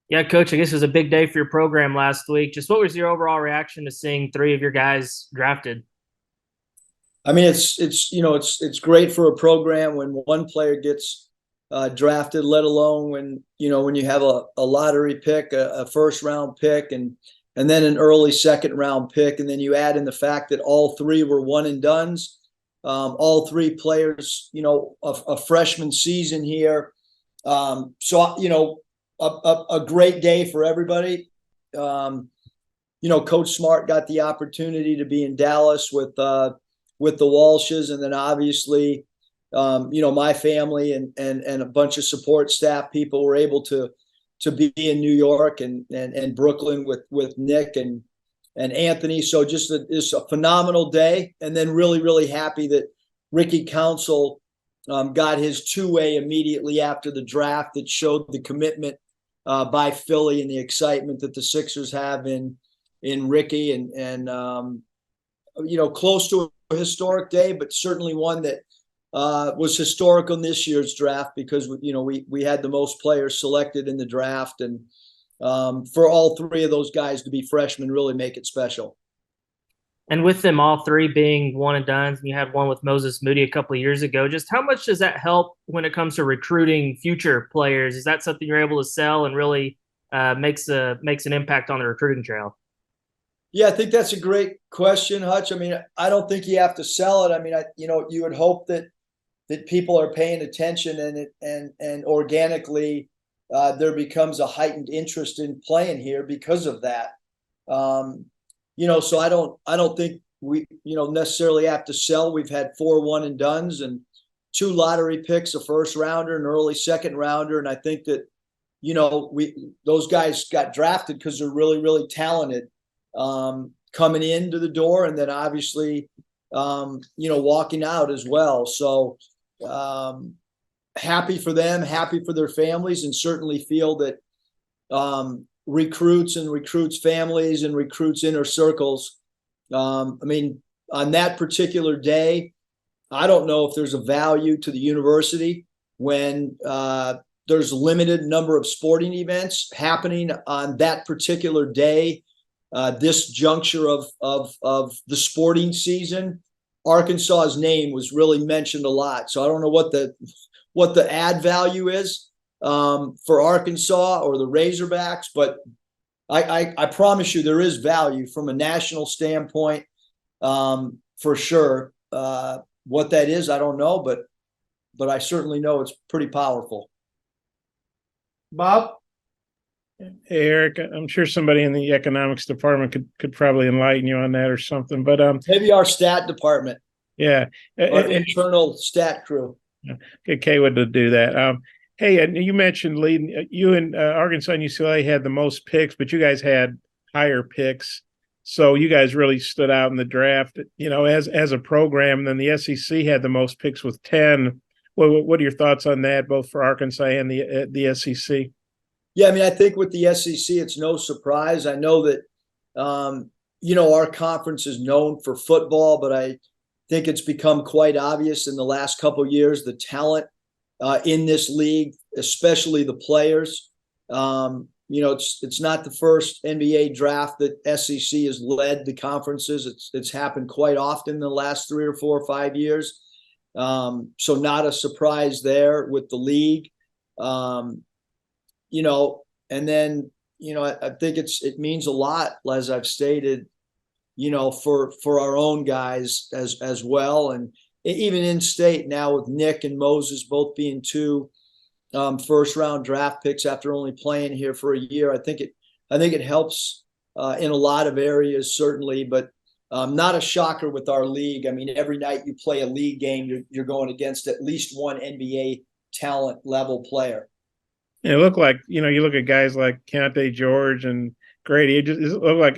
Yeah, coach, I guess it was a big day for your program last week. Just what was your overall reaction to seeing three of your guys drafted? I mean, it's great for a program when one player gets drafted, let alone when you have a lottery pick, a first round pick, and then an early second round pick, and then you add in the fact that all three were one and dones. All three players, a freshman season here. A great day for everybody. Um, Coach Smart got the opportunity to be in Dallas with the Walshes, and then obviously, my family and a bunch of support staff people were able to be in New York and Brooklyn with Nick and Anthony. So just a phenomenal day, and then really happy that Ricky Council got his two-way immediately after the draft. That showed the commitment by Philly and the excitement that the Sixers have in Ricky and close to a historic day, but certainly one that was historical in this year's draft because we had the most players selected in the draft, and for all three of those guys to be freshmen really make it special. And with them all three being one and done, and you had one with Moses Moody a couple of years ago, just how much does that help when it comes to recruiting future players? Is that something you're able to sell and really makes an impact on the recruiting trail? Yeah, I think that's a great question, Hutch. I mean, I don't think you have to sell it. I mean, you would hope that people are paying attention and organically there becomes a heightened interest in playing here because of that. Um, so I don't think we necessarily have to sell. We've had four one and dones and two lottery picks, a first rounder, an early second rounder, and I think that we those guys got drafted because they're really talented coming into the door, and then obviously walking out as well. So happy for them, happy for their families, and certainly feel that recruits and recruits families and recruits inner circles. I mean, on that particular day, I don't know if there's a value to the university when there's a limited number of sporting events happening on that particular day. This juncture of the sporting season, Arkansas's name was really mentioned a lot. So I don't know what the ad value is for Arkansas or the Razorbacks, but I promise you there is value from a national standpoint for sure. What that is, I don't know, but I certainly know it's pretty powerful. Bob? Hey Eric, I'm sure somebody in the economics department could probably enlighten you on that or something. But Maybe our stat department, yeah, our internal stat crew. get Kaywood to do that. Hey, and you mentioned leading you and Arkansas and UCLA had the most picks, but you guys had higher picks, so you guys really stood out in the draft. As a program. And then the SEC had the most picks with 10. What are your thoughts on that, both for Arkansas and the SEC? Yeah, I mean, I think with the SEC, it's no surprise. I know that, our conference is known for football, but I think it's become quite obvious in the last couple of years the talent in this league, especially the players. It's not the first NBA draft that SEC has led the conferences. It's happened quite often in the last 3 or 4 or 5 years. So not a surprise there with the league. And then I think it means a lot, as I've stated, for our own guys as well, and even in state now with Nick and Moses both being two first round draft picks after only playing here for a year. I think it helps in a lot of areas certainly, but not a shocker with our league. I mean, every night you play a league game, you're going against at least one NBA talent level player. It looked like, you look at guys like Keontae George and Grady. It looked like,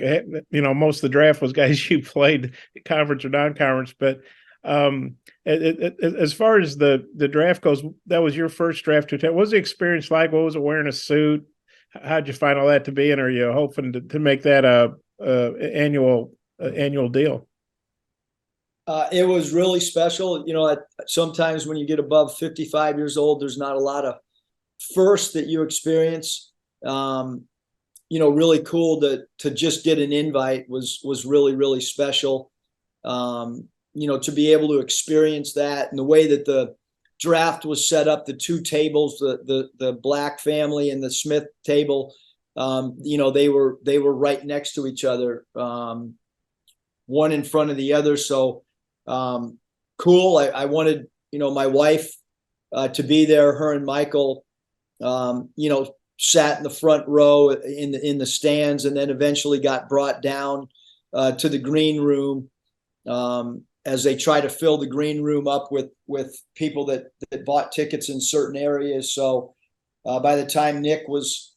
most of the draft was guys you played conference or non-conference. But as far as the draft goes, that was your first draft to attend. What was the experience like? What was it wearing a suit? How'd you find all that to be? And are you hoping to make that a annual deal? It was really special. Sometimes when you get above 55 years old, there's not a lot of first that you experience really cool to just get an invite was really, really special. To be able to experience that, and the way that the draft was set up, the two tables, the Black family and the Smith table, they were right next to each other, one in front of the other. So cool. I wanted my wife to be there. Her and Michael, sat in the front row in the stands, and then eventually got brought down to the green room, as they try to fill the green room up with people that bought tickets in certain areas. So by the time Nick was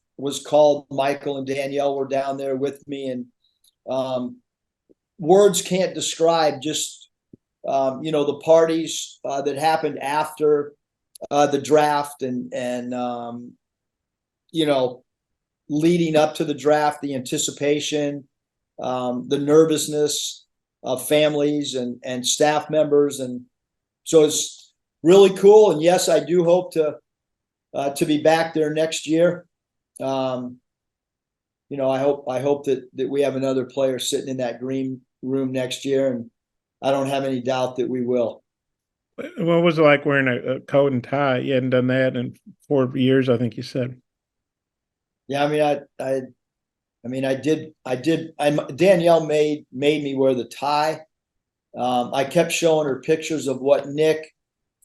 called, Michael and Danielle were down there with me, and words can't describe just the parties that happened after the draft, and leading up to the draft, the anticipation, the nervousness of families and staff members. And so it's really cool. And yes, I do hope to be back there next year. I hope that we have another player sitting in that green room next year, and I don't have any doubt that we will. What was it like wearing a coat and tie? You hadn't done that in 4 years, I think you said. Yeah, I did. Danielle made me wear the tie. I kept showing her pictures of what Nick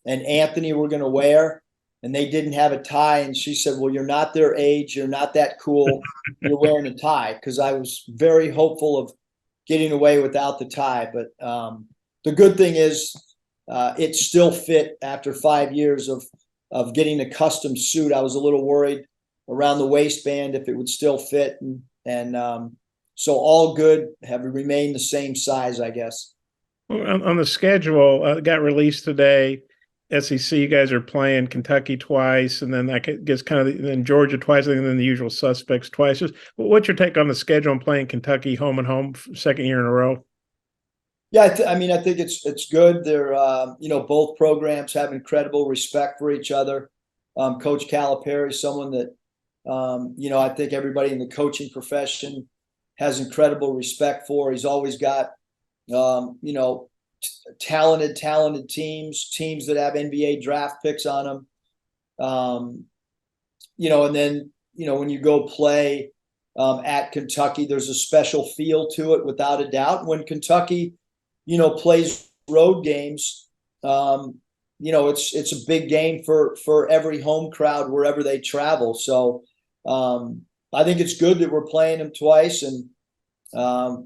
and Anthony were going to wear, and they didn't have a tie. And she said, "Well, you're not their age. You're not that cool. You're wearing a tie." Because I was very hopeful of getting away without the tie. But the good thing is, it still fit after 5 years of getting a custom suit. I was a little worried around the waistband if it would still fit, and so all good, have remained the same size, I guess. Well, on the schedule, it got released today. SEC, you guys are playing Kentucky twice, and then I guess kind of then Georgia twice, and then the usual suspects twice. Just what's your take on the schedule and playing Kentucky home and home second year in a row? Yeah, I think it's good. They're both programs have incredible respect for each other. Coach Calipari, someone that I think everybody in the coaching profession has incredible respect for. He's always got talented teams that have NBA draft picks on them. And then when you go play at Kentucky, there's a special feel to it, without a doubt. When Kentucky plays road games, it's a big game for every home crowd wherever they travel. So I think it's good that we're playing them twice. And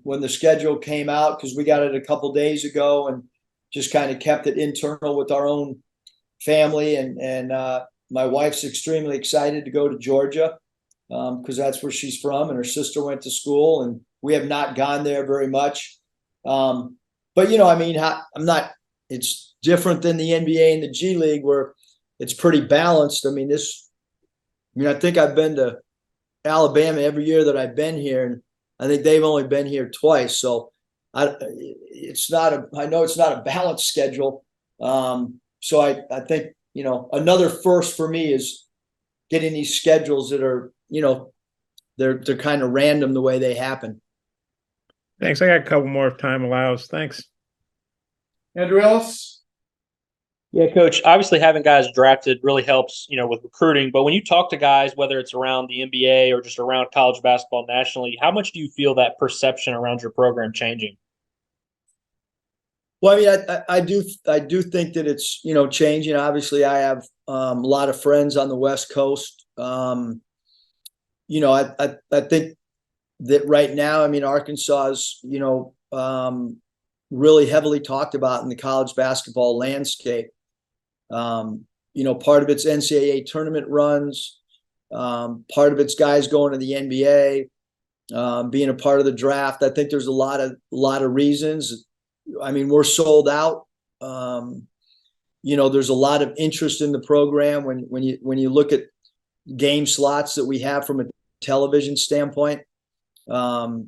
when the schedule came out, because we got it a couple days ago, and just kind of kept it internal with our own family, and my wife's extremely excited to go to Georgia, because that's where she's from, and her sister went to school, and we have not gone there very much. But I'm not. It's different than the NBA and the G League, where it's pretty balanced. I think I've been to Alabama every year that I've been here, and I think they've only been here twice. So I know it's not a balanced schedule. So I think another first for me is getting these schedules that are they're kind of random the way they happen. Thanks. I got a couple more if time allows. Thanks. Andrew Ellis? Yeah, Coach, obviously having guys drafted really helps, with recruiting. But when you talk to guys, whether it's around the NBA or just around college basketball nationally, how much do you feel that perception around your program changing? Well, I do think that it's, changing. Obviously, I have a lot of friends on the West Coast. I think that right now, Arkansas is, really heavily talked about in the college basketball landscape. Part of it's NCAA tournament runs, part of it's guys going to the NBA, being a part of the draft. I think there's a lot of reasons. We're sold out. There's a lot of interest in the program when you look at game slots that we have from a television standpoint. I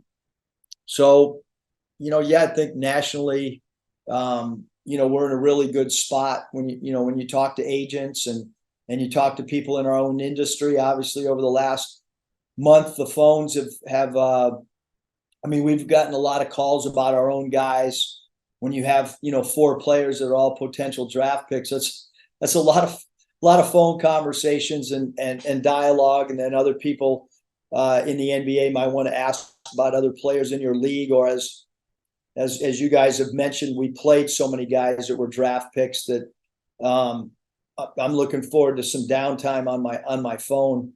think nationally, we're in a really good spot when you talk to agents and you talk to people in our own industry. Obviously, over the last month, the phones have I mean, we've gotten a lot of calls about our own guys. When you have, 4 players that are all potential draft picks, that's a lot of phone conversations and dialogue, and then other people in the NBA might want to ask about other players in your league, or as you guys have mentioned, we played so many guys that were draft picks that I'm looking forward to some downtime on my phone,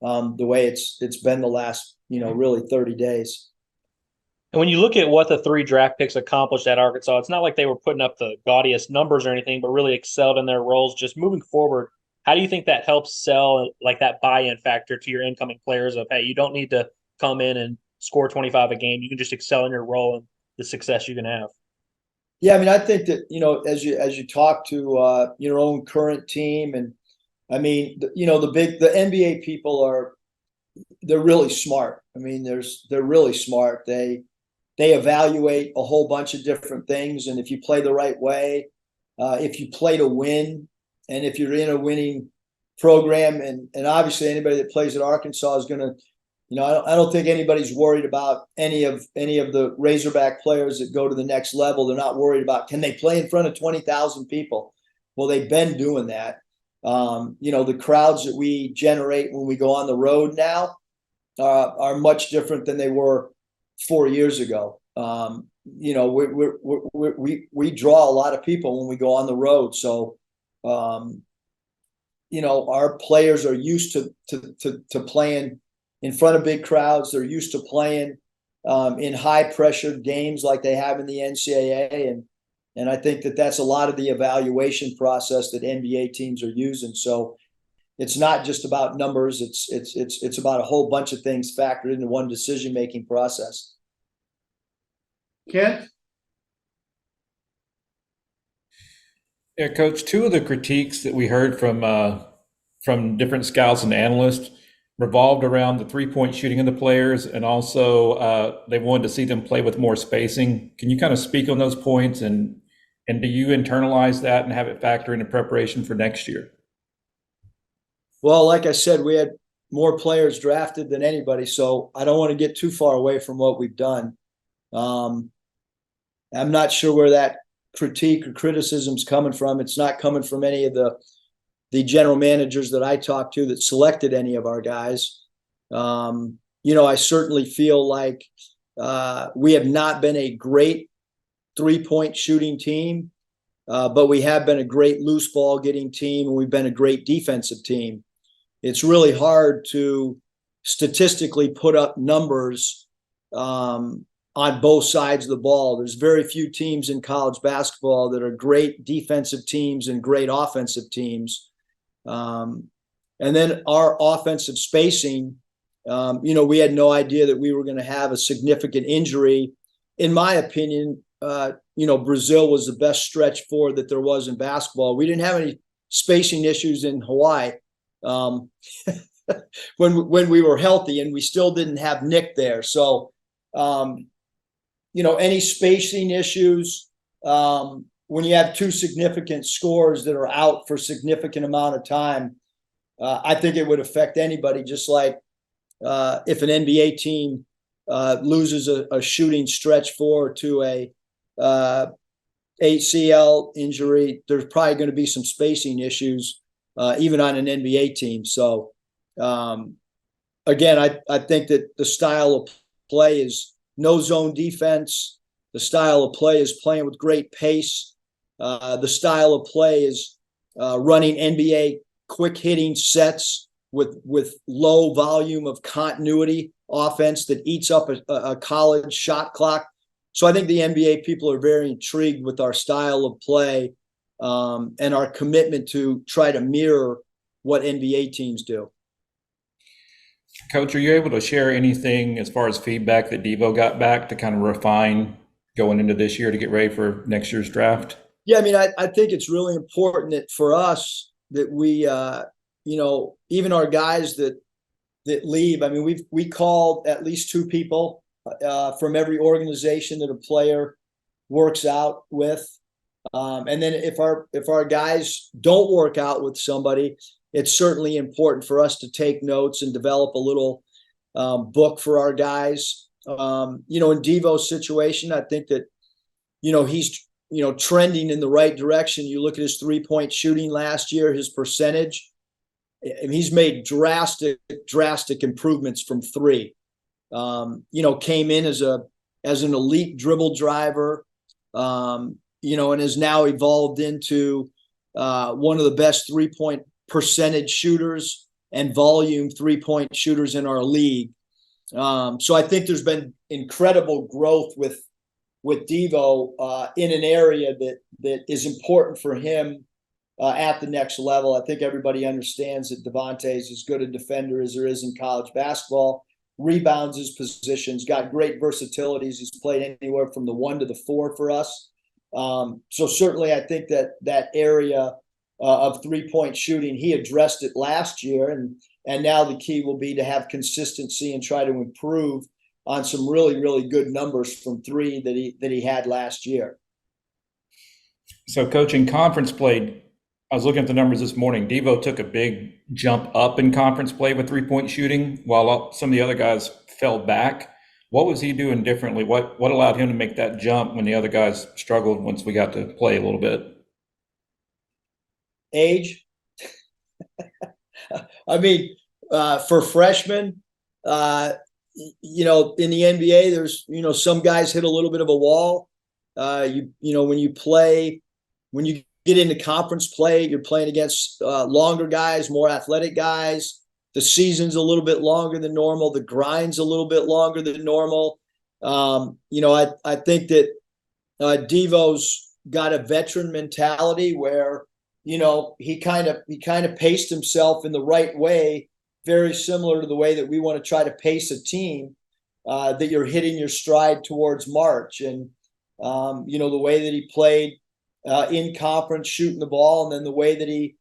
the way it's been the last really 30 days. And when you look at what the 3 draft picks accomplished at Arkansas, it's not like they were putting up the gaudiest numbers or anything, but really excelled in their roles. Just moving forward, how do you think that helps sell like that buy-in factor to your incoming players of, hey, you don't need to come in and score 25 a game. You can just excel in your role and the success you can have. Yeah, I mean, I think that as you talk to your own current team, and I mean, the NBA people they're really smart. I mean, they're really smart. They evaluate a whole bunch of different things, and if you play the right way, if you play to win, and if you're in a winning program, and obviously anybody that plays at Arkansas is going to, I don't think anybody's worried about any of the Razorback players that go to the next level. They're not worried about, can they play in front of 20,000 people? Well, they've been doing that. The crowds that we generate when we go on the road now are much different than they were 4 years ago. We draw a lot of people when we go on the road. So, our players are used to playing in front of big crowds. They're used to playing in high pressured games like they have in the NCAA. And I think that that's a lot of the evaluation process that NBA teams are using. So it's not just about numbers. It's about a whole bunch of things factored into one decision-making process. Kent? Yeah, Coach, 2 of the critiques that we heard from different scouts and analysts revolved around the 3-point shooting of the players, and also they wanted to see them play with more spacing. Can you kind of speak on those points, and do you internalize that and have it factor into preparation for next year? Well, like I said, we had more players drafted than anybody, so I don't want to get too far away from what we've done. I'm not sure where that critique or criticism is coming from. It's not coming from any of the general managers that I talked to that selected any of our guys. I certainly feel like we have not been a great 3-point shooting team, but we have been a great loose ball getting team, and we've been a great defensive team. It's really hard to statistically put up numbers on both sides of the ball. There's very few teams in college basketball that are great defensive teams and great offensive teams. And then our offensive spacing, we had no idea that we were going to have a significant injury. In my opinion, Brazil was the best stretch forward that there was in basketball. We didn't have any spacing issues in Hawaii when we were healthy, and we still didn't have Nick there. So, any spacing issues, when you have 2 significant scorers that are out for a significant amount of time, I think it would affect anybody, just like if an NBA team loses a shooting stretch forward to a ACL injury, there's probably going to be some spacing issues, even on an NBA team. So, again, I think that the style of play is no zone defense. The style of play is playing with great pace. The style of play is running NBA quick hitting sets with low volume of continuity offense that eats up a college shot clock. So I think the NBA people are very intrigued with our style of play, and our commitment to try to mirror what NBA teams do. Coach, are you able to share anything as far as feedback that Devo got back to kind of refine going into this year to get ready for next year's draft? Yeah, I mean, I think it's really important that for us that we, even our guys that leave. I mean, we called at least 2 people from every organization that a player works out with, and then if our guys don't work out with somebody, it's certainly important for us to take notes and develop a little book for our guys. In Devo's situation, I think that, he's, trending in the right direction. You look at his 3-point shooting last year, his percentage, and he's made drastic improvements from three. Came in as an elite dribble driver, and has now evolved into one of the best 3-point percentage shooters and volume 3-point shooters in our league. So I think there's been incredible growth with Devo in an area that is important for him at the next level. I think everybody understands that Devontae is as good a defender as there is in college basketball. Rebounds his positions, got great versatilities. He's played anywhere from the 1 to the 4 for us. So certainly I think that area of 3-point shooting, he addressed it last year, and now the key will be to have consistency and try to improve on some really, really good numbers from three that he had last year. So, Coach, in conference play, I was looking at the numbers this morning. Devo took a big jump up in conference play with 3-point shooting, while some of the other guys fell back. What was he doing differently? What allowed him to make that jump when the other guys struggled once we got to play a little bit? Age. I mean, for freshmen, in the NBA, there's, some guys hit a little bit of a wall. When you get into conference play, you're playing against longer guys, more athletic guys. The season's a little bit longer than normal. The grind's a little bit longer than normal. I think that Devo's got a veteran mentality where, he kind of paced himself in the right way, very similar to the way that we want to try to pace a team, that you're hitting your stride towards March. And, the way that he played in conference, shooting the ball, and then the way that he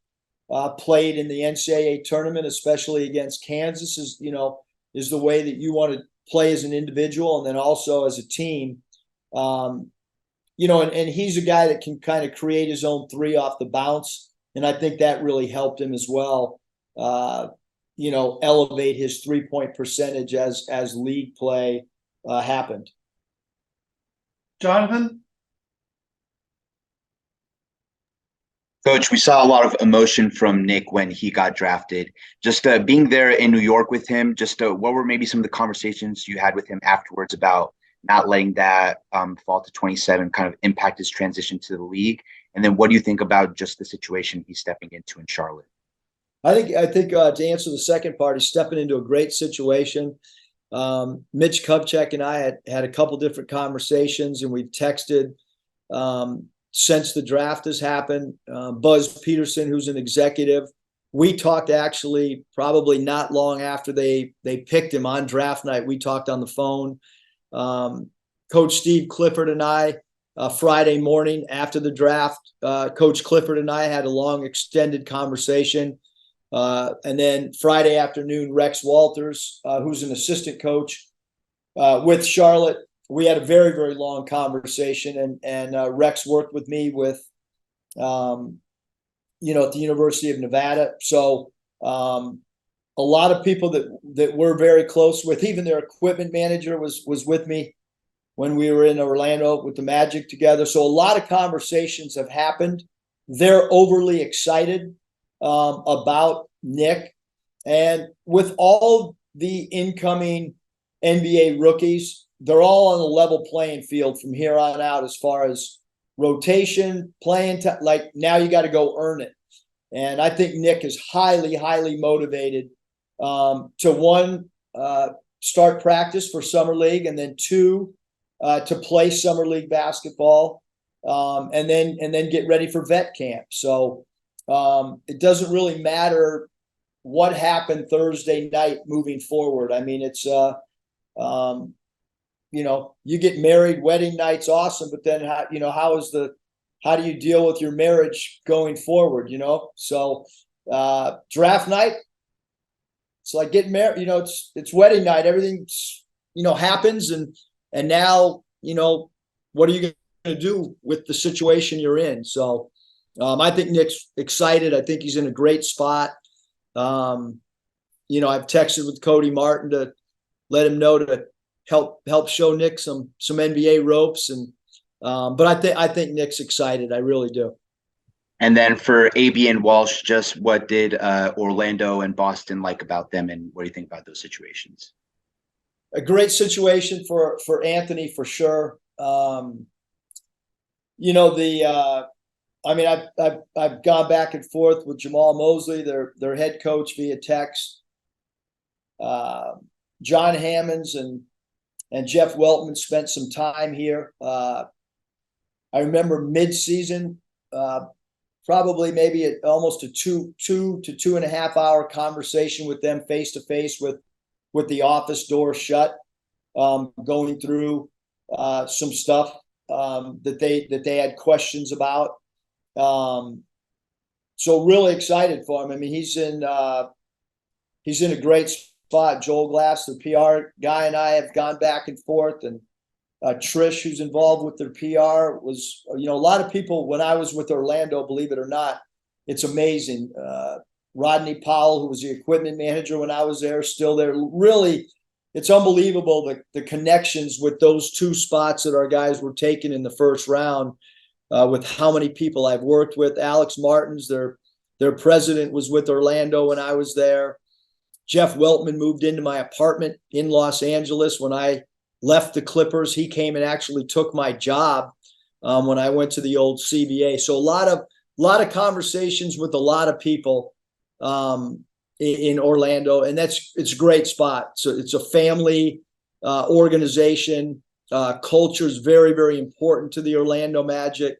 played in the NCAA tournament, especially against Kansas, is the way that you want to play as an individual and then also as a team. And he's a guy that can kind of create his own three off the bounce. And I think that really helped him as well, elevate his 3-point percentage as league play happened. Jonathan? Coach, we saw a lot of emotion from Nick when he got drafted. Just being there in New York with him, what were maybe some of the conversations you had with him afterwards about not letting that fall to 27 kind of impact his transition to the league? And then what do you think about just the situation he's stepping into in Charlotte? I think to answer the second part, he's stepping into a great situation. Mitch Kupchak and I had a couple different conversations, and we've texted since the draft has happened. Buzz Peterson, who's an executive, we talked actually probably not long after they picked him on draft night. We talked on the phone. Coach Steve Clifford and I, Friday morning after the draft, Coach Clifford and I had a long extended conversation. And then Friday afternoon, Rex Walters, who's an assistant coach with Charlotte, we had a very, very long conversation. And Rex worked with me at the University of Nevada. So a lot of people that we're very close with, even their equipment manager was with me when we were in Orlando with the Magic together. So a lot of conversations have happened. They're overly excited about Nick. And with all the incoming NBA rookies, they're all on a level playing field from here on out as far as rotation, playing time. Like, now you got to go earn it. And I think Nick is highly, highly motivated to one, start practice for Summer League, and then two, to play Summer League basketball, and then get ready for vet camp. So it doesn't really matter what happened Thursday night moving forward. I mean, it's you get married, wedding night's awesome, but then how do you deal with your marriage going forward? So draft night, it's like getting married. It's wedding night. Everything's happens, and now what are you going to do with the situation you're in? So I think Nick's excited. I think he's in a great spot. I've texted with Cody Martin let him know to help show Nick some NBA ropes. And but I think Nick's excited. I really do. And then for AB and Walsh, just what did Orlando and Boston like about them, and what do you think about those situations? A great situation for Anthony for sure. You know, I mean, I've gone back and forth with Jamal Mosley, their head coach, via text. John Hammonds and Jeff Weltman spent some time here. I remember mid-season, probably maybe almost a two to 2.5 hour conversation with them face to face with the office door shut, going through some stuff that they had questions about. So really excited for him. I mean, he's in a great spot. Joel Glass, the PR guy, and I have gone back and forth, and Trish, who's involved with their PR, was, a lot of people when I was with Orlando, believe it or not, it's amazing. Rodney Powell, who was the equipment manager when I was there, still there. Really, it's unbelievable the connections with those two spots that our guys were taken in the first round, with how many people I've worked with. Alex Martins, their president, was with Orlando when I was there. Jeff Weltman moved into my apartment in Los Angeles when I left the Clippers. He came and actually took my job when I went to the old CBA. So a lot of conversations with a lot of people in Orlando, and it's a great spot. So it's a family organization. Culture is very, very important to the Orlando Magic.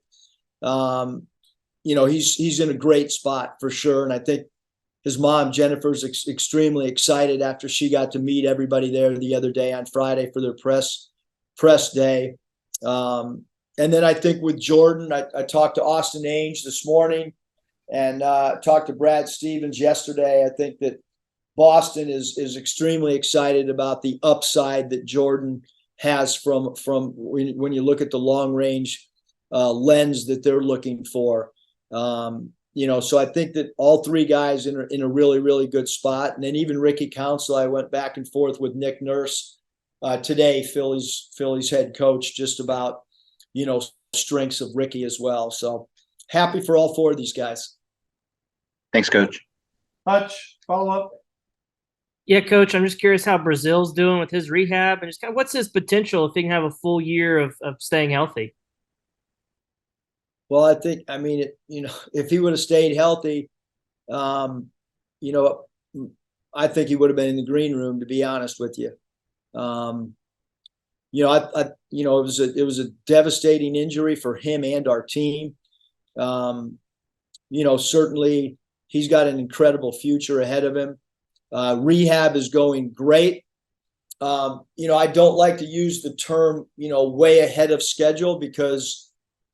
He's in a great spot for sure, and I think his mom Jennifer's extremely excited after she got to meet everybody there the other day on Friday for their press day. And then I think with Jordan, I talked to Austin Ainge this morning, and talked to Brad Stevens yesterday. I think that Boston is extremely excited about the upside that Jordan has from when you look at the long range lens that they're looking for. So I think that all three guys in a really, really good spot. And then even Ricky Council, I went back and forth with Nick Nurse today, Philly's head coach, just about, strengths of Ricky as well. So happy for all four of these guys. Thanks, Coach. Hutch, follow up. Yeah, Coach, I'm just curious how Brazil's doing with his rehab, and just kind of what's his potential if he can have a full year of staying healthy. Well, if he would have stayed healthy, I think he would have been in the green room, to be honest with you. It was a devastating injury for him and our team. Certainly he's got an incredible future ahead of him. Rehab is going great. I don't like to use the term, way ahead of schedule, because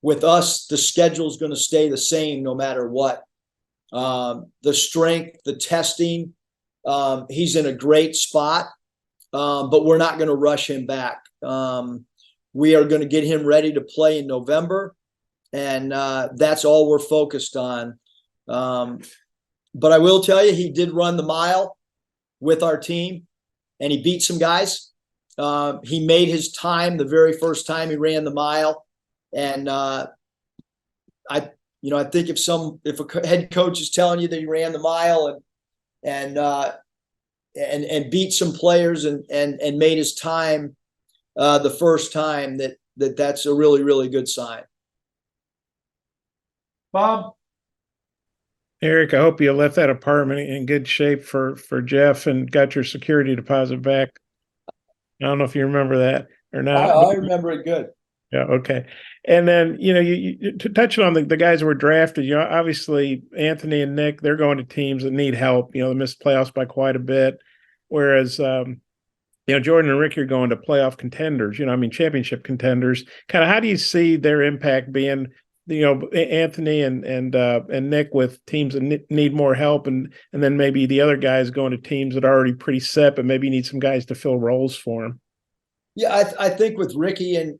with us, the schedule is going to stay the same no matter what. The strength, the testing, he's in a great spot, but we're not going to rush him back. We are going to get him ready to play in November, and that's all we're focused on. But I will tell you, he did run the mile with our team, and he beat some guys. He made his time the very first time he ran the mile. And I think if a head coach is telling you that he ran the mile and beat some players and made his time the first time, that's a really, really good sign. Bob. Eric, I hope you left that apartment in good shape for Jeff and got your security deposit back. I don't know if you remember that or not. I remember it good. Yeah. Okay. And then, you touching on the guys who were drafted, obviously Anthony and Nick, they're going to teams that need help. They missed playoffs by quite a bit. Whereas, Jordan and Ricky are going to playoff contenders, championship contenders. Kind of how do you see their impact being, Anthony and Nick with teams that need more help, and then maybe the other guys going to teams that are already pretty set, but maybe need some guys to fill roles for them? Yeah, I think with Ricky and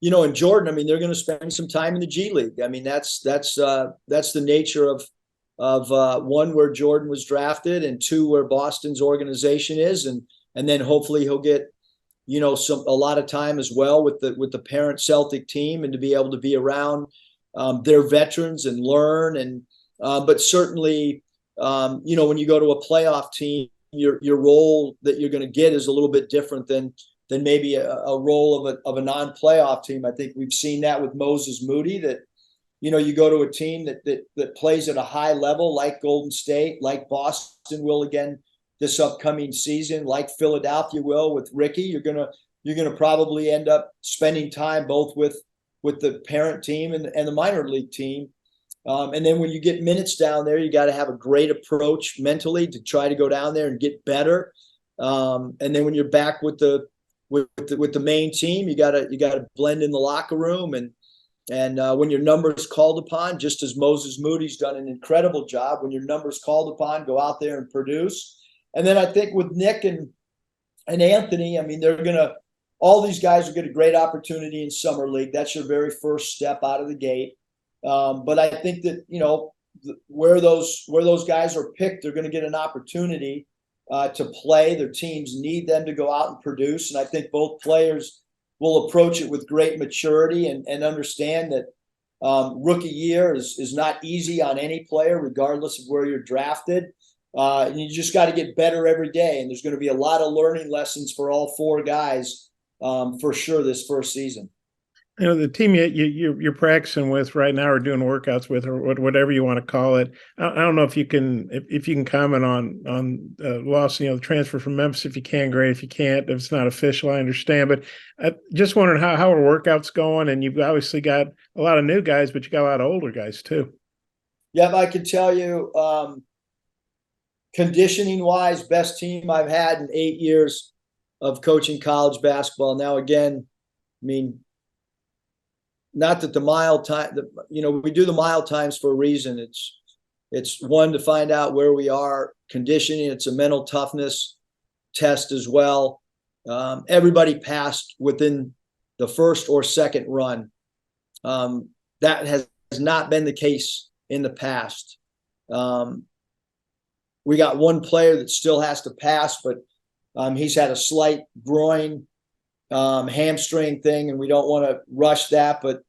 Jordan, they're going to spend some time in the G League. That's the nature of one, where Jordan was drafted, and two, where Boston's organization is, and and then hopefully he'll get, you know, a lot of time as well with the parent Celtic team, and to be able to be around their veterans and learn. And but certainly, you know, when you go to a playoff team, your role that you're going to get is a little bit different than maybe a role of a non-playoff team. I think we've seen that with Moses Moody, that, you know, you go to a team that plays at a high level, like Golden State, like Boston will again this upcoming season, like Philadelphia will with Ricky. You're gonna probably end up spending time both with the parent team and the minor league team. And then when you get minutes down there, you got to have a great approach mentally to try to go down there and get better. And then when you're back with the main team, you gotta blend in the locker room, and when your number's called upon, just as Moses Moody's done an incredible job, when your number's called upon, go out there and produce. And then I think with Nick and Anthony, I mean, all these guys will get a great opportunity in summer league. That's your very first step out of the gate. But I think that, you know, where those guys are picked, they're going to get an opportunity to play. Their teams need them to go out and produce. And I think both players will approach it with great maturity and understand that rookie year is not easy on any player, regardless of where you're drafted. And you just got to get better every day. And there's going to be a lot of learning lessons for all four guys for sure this first season. You know, the team you're practicing with right now, or doing workouts with, or whatever you want to call it. I don't know if you can comment on Walsh, you know, the transfer from Memphis. If you can, great. If you can't, if it's not official, I understand. But just wondering how are workouts going? And you've obviously got a lot of new guys, but you got a lot of older guys too. Yeah, I can tell you, conditioning wise, best team I've had in 8 years of coaching college basketball. Now, again, I mean, not that the mile time, you know, we do the mile times for a reason. It's one, to find out where we are. Conditioning, it's a mental toughness test as well. Everybody passed within the first or second run. That has not been the case in the past. We got one player that still has to pass, but he's had a slight groin hamstring thing, and we don't want to rush that. But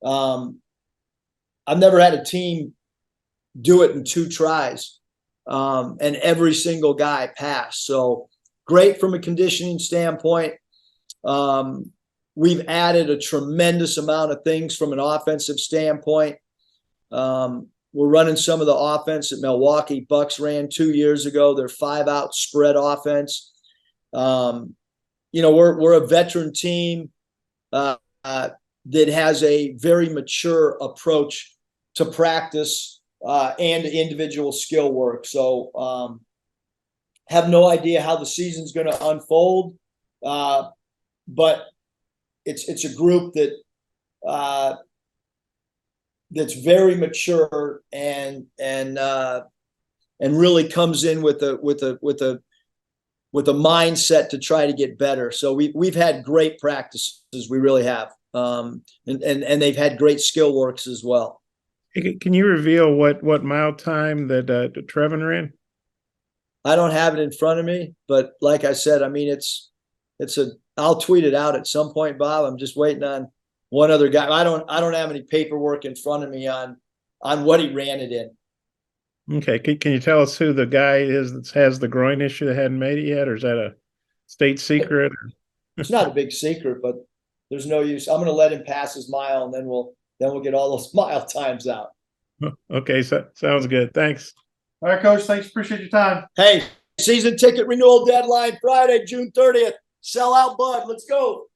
I've never had a team do it in 2 tries, and every single guy passed. So great from a conditioning standpoint. We've added a tremendous amount of things from an offensive standpoint. We're running some of the offense that Milwaukee Bucks ran 2 years ago. Their 5-out spread offense. You know, we're a veteran team that has a very mature approach to practice and individual skill work. So have no idea how the season's going to unfold, but it's a group that's very mature and really comes in with a mindset to try to get better. So we've had great practices, we really have, and they've had great skill works as well. Can you reveal what mile time that Trevin ran? I don't have it in front of me, but like I said, I mean, I'll tweet it out at some point, Bob. I'm just waiting on one other guy. I don't have any paperwork in front of me on what he ran it in. Okay. Can you tell us who the guy is that has the groin issue that hadn't made it yet, or is that a state secret? It's not a big secret, but there's no use. I'm going to let him pass his mile, and then we'll get all those mile times out. Okay, so sounds good. Thanks. All right, Coach. Thanks. Appreciate your time. Hey, season ticket renewal deadline Friday, June 30th. Sell out, bud. Let's go.